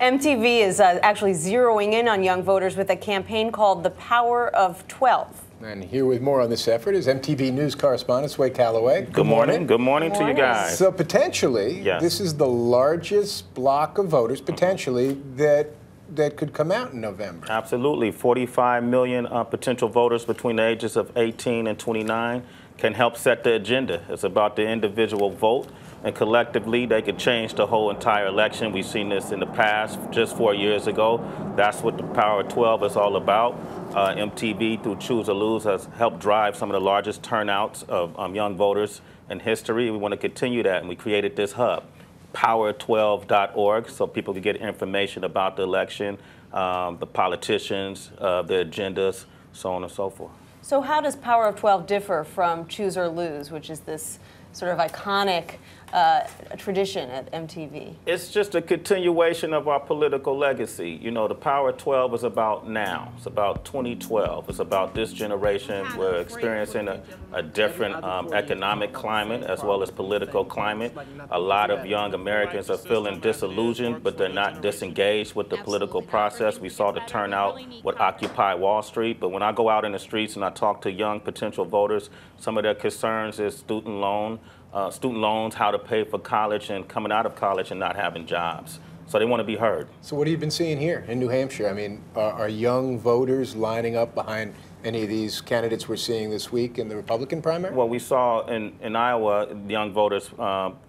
MTV is actually zeroing in on young voters with a campaign called The Power of 12. And here with more on this effort is MTV News correspondent Calloway. Good morning. Good morning to you guys. So potentially, yes, this is the largest block of voters, potentially, that could come out in November. Absolutely. 45 million potential voters between the ages of 18 and 29 can help set the agenda. It's about the individual vote, and collectively they could change the whole entire election. We've seen this in the past, just 4 years ago. That's what the Power of 12 is all about. MTV, through Choose or Lose, has helped drive some of the largest turnouts of young voters in history. We want to continue that, and we created this hub, power12.org, so people can get information about the election, the politicians, the agendas, so on and so forth. So how does Power of 12 differ from Choose or Lose, which is this sort of iconic tradition at MTV? It's just a continuation of our political legacy. You know, the Power of 12 is about now. It's about 2012. It's about this generation. We're experiencing a different economic climate as well as political climate. A lot of young Americans are feeling disillusioned, but they're not disengaged with the political process. We saw the turnout with Occupy Wall Street, but when I go out in the streets and I talk to young potential voters, some of their concerns is student loans, how to pay for college and coming out of college and not having jobs. So they want to be heard. So what have you been seeing here in New Hampshire? I mean, are young voters lining up behind any of these candidates we're seeing this week in the Republican primary? Well, we saw in Iowa, young voters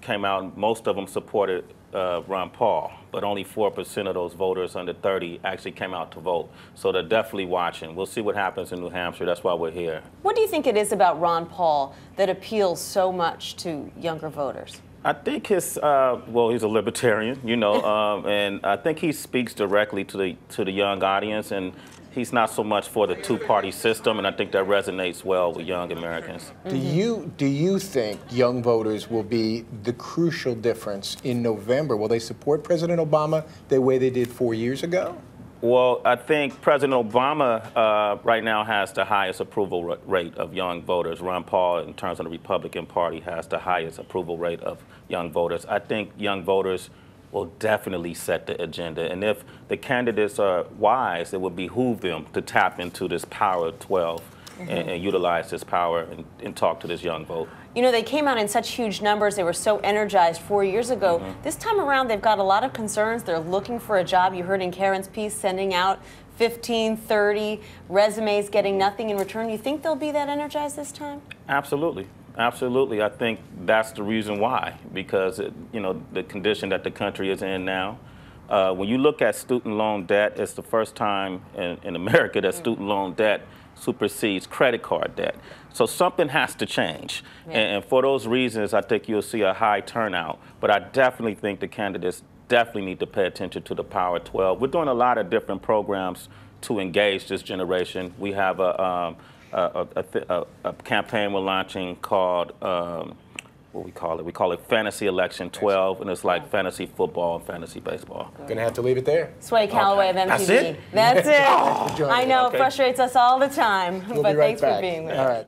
came out, and most of them supported Ron Paul, but only 4% of those voters under 30 actually came out to vote. So they're definitely watching. We'll see what happens in New Hampshire. That's why we're here. What do you think it is about Ron Paul that appeals so much to younger voters? I think well, he's a libertarian, you know, and I think he speaks directly to the young audience, and he's not so much for the two-party system, and I think that resonates well with young Americans. Do you think young voters will be the crucial difference in November? Will they support President Obama the way they did 4 years ago? Well, I think President Obama right now has the highest approval rate of young voters. Ron Paul, in terms of the Republican Party, has the highest approval rate of young voters. I think young voters will definitely set the agenda. And if the candidates are wise, it would behoove them to tap into this Power of 12 and utilize this power and talk to this young vote. You know, they came out in such huge numbers. They were so energized 4 years ago. This time around, they've got a lot of concerns. They're looking for a job. You heard in Karen's piece, sending out 15, 30 resumes, getting nothing in return. You think they'll be that energized this time? Absolutely. Absolutely. I think that's the reason why, because, you know, the condition that the country is in now. When you look at student loan debt, it's the first time in America that student loan debt supersedes credit card debt. So something has to change. Yeah. And for those reasons, I think you'll see a high turnout. But I definitely think the candidates definitely need to pay attention to the Power 12. We're doing a lot of different programs to engage this generation. We have a campaign we're launching called, what we call it? We call it Fantasy Election 12, and it's like fantasy football and fantasy baseball. Gonna have to leave it there. Calloway of MTV. That's it? That's it. Oh, I know, it frustrates us all the time, but We'll be right thanks back. for being there. All right.